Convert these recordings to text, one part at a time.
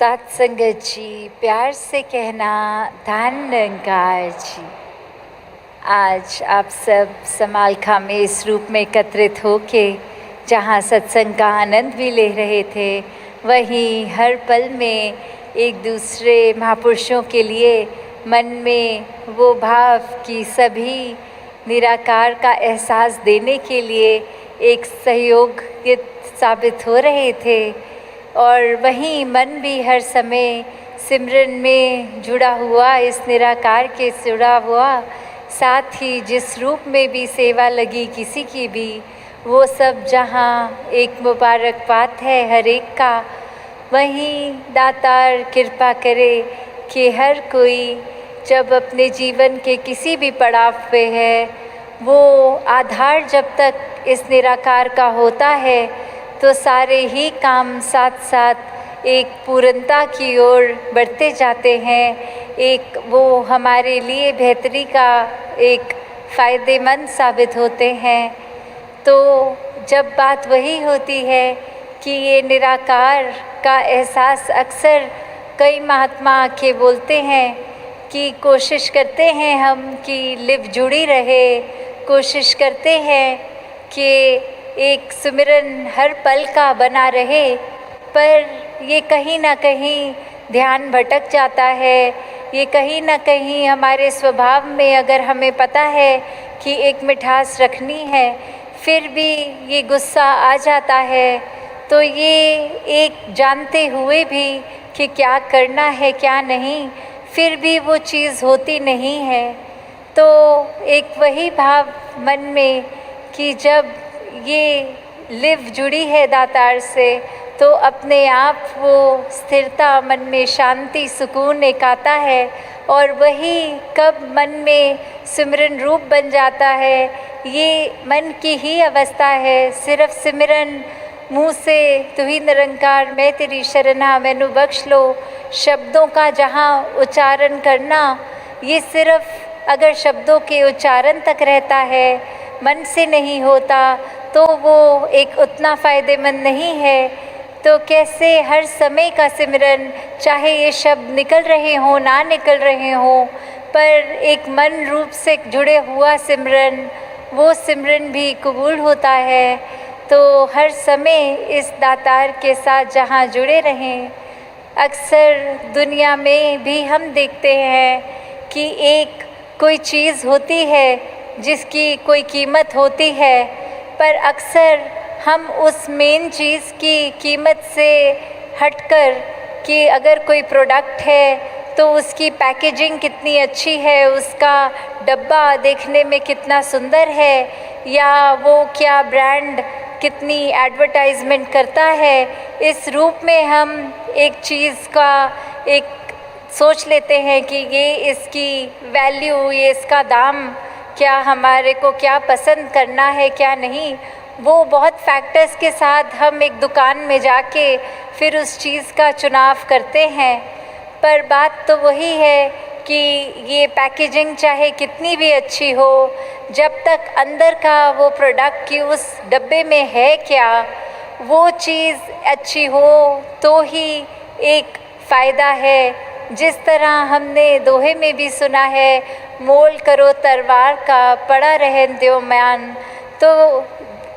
सात संगत जी, प्यार से कहना धन निरंकार जी। आज आप सब समालखा में इस रूप में एकत्रित होके जहाँ सत्संग का आनंद भी ले रहे थे, वहीं हर पल में एक दूसरे महापुरुषों के लिए मन में वो भाव कि सभी निराकार का एहसास देने के लिए एक सहयोग साबित हो रहे थे। और वहीं मन भी हर समय सिमरन में जुड़ा हुआ, इस निराकार के जुड़ा हुआ, साथ ही जिस रूप में भी सेवा लगी किसी की भी, वो सब जहाँ एक मुबारकबाद है हर एक का। वहीं दातार कृपा करे कि हर कोई जब अपने जीवन के किसी भी पड़ाव पे है, वो आधार जब तक इस निराकार का होता है तो सारे ही काम साथ साथ एक पूर्णता की ओर बढ़ते जाते हैं। एक वो हमारे लिए बेहतरी का एक फ़ायदेमंद साबित होते हैं। तो जब बात वही होती है कि ये निराकार का एहसास अक्सर कई महात्मा आके बोलते हैं कि कोशिश करते हैं हम कि लिव जुड़ी रहे, कोशिश करते हैं कि एक सुमिरन हर पल का बना रहे, पर ये कहीं ना कहीं ध्यान भटक जाता है। ये कहीं ना कहीं हमारे स्वभाव में, अगर हमें पता है कि एक मिठास रखनी है, फिर भी ये गुस्सा आ जाता है। तो ये एक जानते हुए भी कि क्या करना है क्या नहीं, फिर भी वो चीज़ होती नहीं है। तो एक वही भाव मन में कि जब ये लिव जुड़ी है दातार से, तो अपने आप वो स्थिरता, मन में शांति, सुकून एक आता है। और वही कब मन में सिमरन रूप बन जाता है, ये मन की ही अवस्था है। सिर्फ सिमरन मुँह से तू ही निरंकार मैं तेरी शरणा मैनू बख्श लो, शब्दों का जहाँ उच्चारण करना, ये सिर्फ अगर शब्दों के उच्चारण तक रहता है, मन से नहीं होता, तो वो एक उतना फ़ायदेमंद नहीं है। तो कैसे हर समय का सिमरन, चाहे ये शब्द निकल रहे हों ना निकल रहे हों, पर एक मन रूप से जुड़े हुआ सिमरन, वो सिमरन भी कबूल होता है। तो हर समय इस दातार के साथ जहाँ जुड़े रहें। अक्सर दुनिया में भी हम देखते हैं कि एक कोई चीज़ होती है जिसकी कोई कीमत होती है, पर अक्सर हम उस मेन चीज़ की कीमत से हटकर कि अगर कोई प्रोडक्ट है तो उसकी पैकेजिंग कितनी अच्छी है, उसका डब्बा देखने में कितना सुंदर है, या वो क्या ब्रांड कितनी एडवर्टाइजमेंट करता है, इस रूप में हम एक चीज़ का एक सोच लेते हैं कि ये इसकी वैल्यू, ये इसका दाम, क्या हमारे को क्या पसंद करना है क्या नहीं। वो बहुत फैक्टर्स के साथ हम एक दुकान में जाके फिर उस चीज़ का चुनाव करते हैं। पर बात तो वही है कि ये पैकेजिंग चाहे कितनी भी अच्छी हो, जब तक अंदर का वो प्रोडक्ट की उस डब्बे में है क्या, वो चीज़ अच्छी हो तो ही एक फ़ायदा है। जिस तरह हमने दोहे में भी सुना है, मोल करो तरवार का पड़ा रहन दो म्यान। तो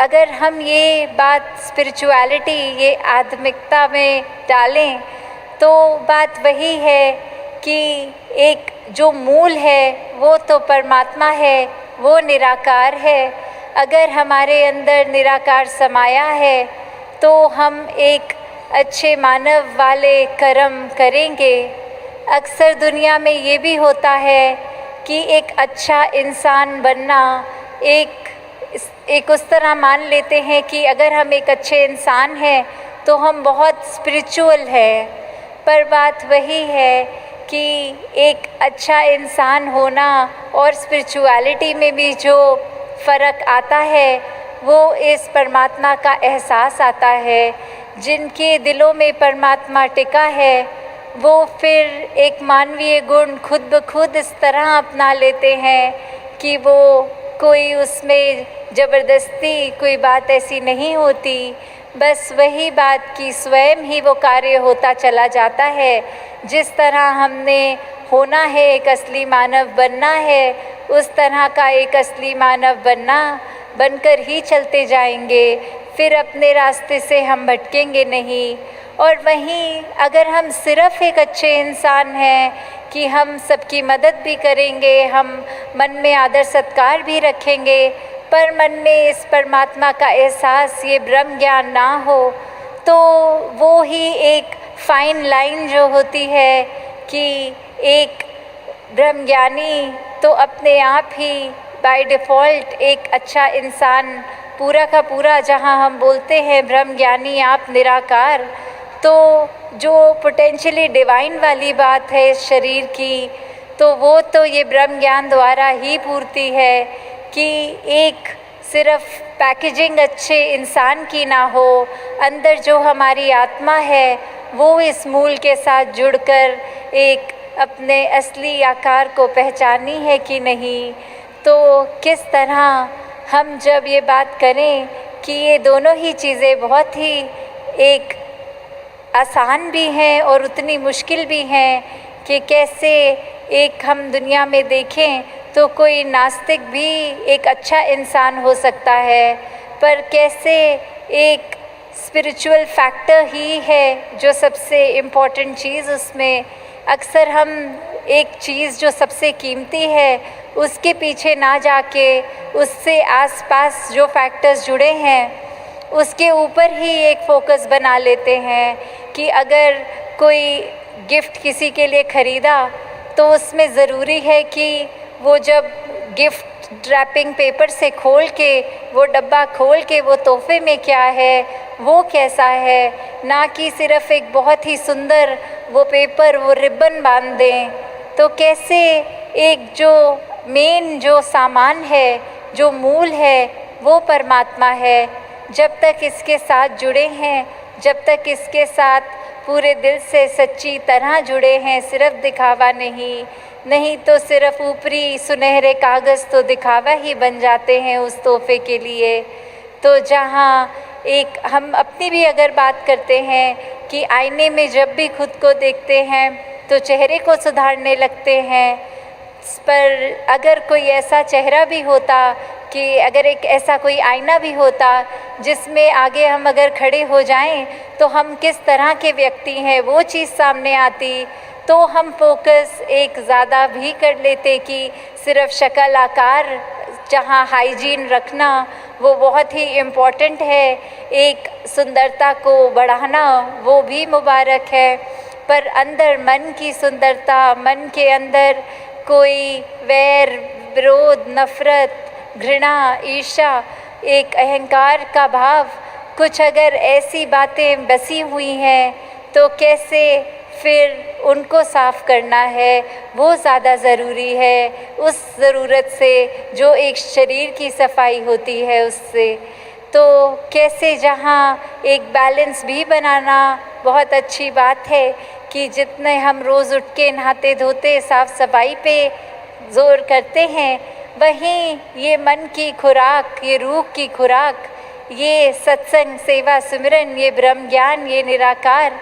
अगर हम ये बात स्पिरिचुअलिटी, ये आध्यात्मिकता में डालें, तो बात वही है कि एक जो मूल है वो तो परमात्मा है, वो निराकार है। अगर हमारे अंदर निराकार समाया है तो हम एक अच्छे मानव वाले कर्म करेंगे। अक्सर दुनिया में ये भी होता है कि एक अच्छा इंसान बनना एक उस तरह मान लेते हैं कि अगर हम एक अच्छे इंसान हैं तो हम बहुत स्पिरिचुअल हैं। पर बात वही है कि एक अच्छा इंसान होना और स्पिरिचुअलिटी में भी जो फ़र्क आता है, वो इस परमात्मा का एहसास आता है। जिनके दिलों में परमात्मा टिका है, वो फिर एक मानवीय गुण खुद ब खुद इस तरह अपना लेते हैं कि वो कोई उसमें ज़बरदस्ती कोई बात ऐसी नहीं होती, बस वही बात कि स्वयं ही वो कार्य होता चला जाता है। जिस तरह हमने होना है, एक असली मानव बनना है, उस तरह का एक असली मानव बनकर ही चलते जाएंगे। फिर अपने रास्ते से हम भटकेंगे नहीं। और वहीं अगर हम सिर्फ़ एक अच्छे इंसान हैं कि हम सबकी मदद भी करेंगे, हम मन में आदर सत्कार भी रखेंगे, पर मन में इस परमात्मा का एहसास, ये ब्रह्म ज्ञान ना हो, तो वो ही एक फाइन लाइन जो होती है कि एक ब्रह्मज्ञानी तो अपने आप ही बाय डिफ़ॉल्ट एक अच्छा इंसान पूरा का पूरा, जहाँ हम बोलते हैं ब्रह्मज्ञानी आप निराकार, तो जो पोटेंशियली डिवाइन वाली बात है इस शरीर की, तो वो तो ये ब्रह्म ज्ञान द्वारा ही पूर्ति है कि एक सिर्फ पैकेजिंग अच्छे इंसान की ना हो, अंदर जो हमारी आत्मा है वो इस मूल के साथ जुड़कर एक अपने असली आकार को पहचानी है कि नहीं। तो किस तरह हम जब ये बात करें कि ये दोनों ही चीज़ें बहुत ही एक आसान भी हैं और उतनी मुश्किल भी हैं कि कैसे एक हम दुनिया में देखें तो कोई नास्तिक भी एक अच्छा इंसान हो सकता है, पर कैसे एक स्पिरिचुअल फैक्टर ही है जो सबसे इम्पॉर्टेंट चीज़, उसमें अक्सर हम एक चीज़ जो सबसे कीमती है उसके पीछे ना जाके उससे आसपास जो फैक्टर्स जुड़े हैं उसके ऊपर ही एक फ़ोकस बना लेते हैं कि अगर कोई गिफ्ट किसी के लिए ख़रीदा तो उसमें ज़रूरी है कि वो जब गिफ्ट रैपिंग पेपर से खोल के वो डब्बा खोल के वो तोहफे में क्या है वो कैसा है, ना कि सिर्फ़ एक बहुत ही सुंदर वो पेपर वो रिबन बांध दें। तो कैसे एक जो मेन जो सामान है, जो मूल है, वो परमात्मा है। जब तक इसके साथ जुड़े हैं, जब तक इसके साथ पूरे दिल से सच्ची तरह जुड़े हैं, सिर्फ दिखावा नहीं तो सिर्फ ऊपरी सुनहरे कागज़ तो दिखावा ही बन जाते हैं उस तोहफे के लिए। तो जहाँ एक हम अपनी भी अगर बात करते हैं कि आईने में जब भी खुद को देखते हैं तो चेहरे को सुधारने लगते हैं, पर अगर कोई ऐसा चेहरा भी होता कि अगर एक ऐसा कोई आईना भी होता जिसमें आगे हम अगर खड़े हो जाएं तो हम किस तरह के व्यक्ति हैं वो चीज़ सामने आती, तो हम फोकस एक ज़्यादा भी कर लेते कि सिर्फ शक्ल आकार, जहाँ हाइजीन रखना वो बहुत ही इम्पॉर्टेंट है, एक सुंदरता को बढ़ाना वो भी मुबारक है, पर अंदर मन की सुंदरता, मन के अंदर कोई वैर, विरोध, नफ़रत, घृणा, ईर्ष्या, एक अहंकार का भाव, कुछ अगर ऐसी बातें बसी हुई हैं तो कैसे फिर उनको साफ़ करना है वो ज़्यादा ज़रूरी है उस ज़रूरत से जो एक शरीर की सफाई होती है उससे। तो कैसे जहाँ एक बैलेंस भी बनाना बहुत अच्छी बात है कि जितने हम रोज़ उठ के नहाते धोते साफ़ सफाई पे ज़ोर करते हैं, वहीं ये मन की खुराक, ये रूह की खुराक, ये सत्संग, सेवा, सिमरन, ये ब्रह्म ज्ञान, ये निराकार,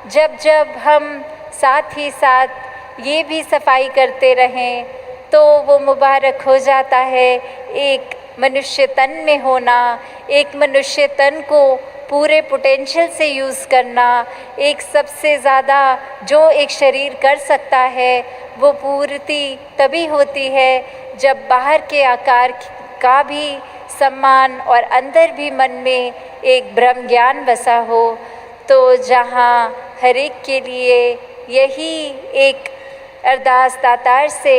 जब जब हम साथ ही साथ ये भी सफाई करते रहें तो वो मुबारक हो जाता है। एक मनुष्य तन में होना, एक मनुष्य तन को पूरे पोटेंशियल से यूज़ करना, एक सबसे ज़्यादा जो एक शरीर कर सकता है वो पूर्ति तभी होती है जब बाहर के आकार का भी सम्मान और अंदर भी मन में एक ब्रह्म ज्ञान बसा हो। तो जहाँ हर एक के लिए यही एक अरदास दातार से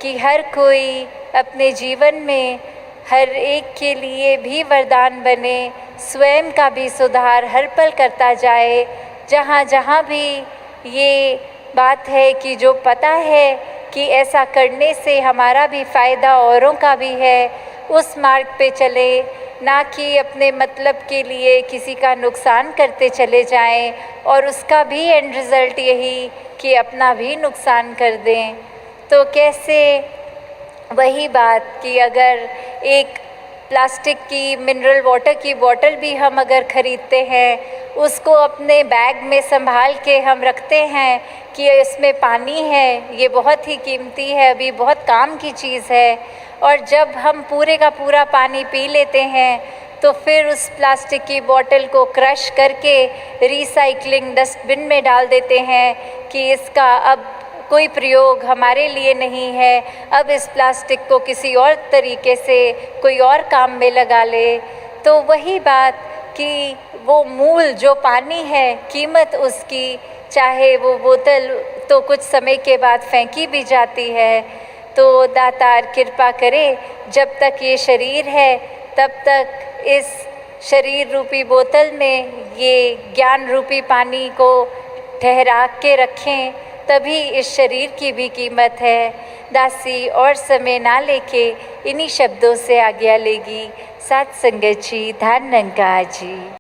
कि हर कोई अपने जीवन में हर एक के लिए भी वरदान बने, स्वयं का भी सुधार हर पल करता जाए। जहाँ जहाँ भी ये बात है कि जो पता है कि ऐसा करने से हमारा भी फ़ायदा औरों का भी है, उस मार्ग पे चले, ना कि अपने मतलब के लिए किसी का नुकसान करते चले जाएं और उसका भी एंड रिज़ल्ट यही कि अपना भी नुकसान कर दें। तो कैसे वही बात कि अगर एक प्लास्टिक की मिनरल वाटर की बॉटल भी हम अगर ख़रीदते हैं, उसको अपने बैग में संभाल के हम रखते हैं कि इसमें पानी है, ये बहुत ही कीमती है, अभी बहुत काम की चीज़ है। और जब हम पूरे का पूरा पानी पी लेते हैं तो फिर उस प्लास्टिक की बॉटल को क्रश करके रिसाइकलिंग डस्टबिन में डाल देते हैं कि इसका अब कोई प्रयोग हमारे लिए नहीं है, अब इस प्लास्टिक को किसी और तरीके से कोई और काम में लगा ले। तो वही बात कि वो मूल जो पानी है, कीमत उसकी, चाहे वो बोतल तो कुछ समय के बाद फेंकी भी जाती है। तो दातार कृपा करे, जब तक ये शरीर है तब तक इस शरीर रूपी बोतल में ये ज्ञान रूपी पानी को ठहरा के रखें, तभी इस शरीर की भी कीमत है। दासी और समय ना लेके इन्हीं शब्दों से आज्ञा लेगी। सात संगत जी, धन निरंकार जी।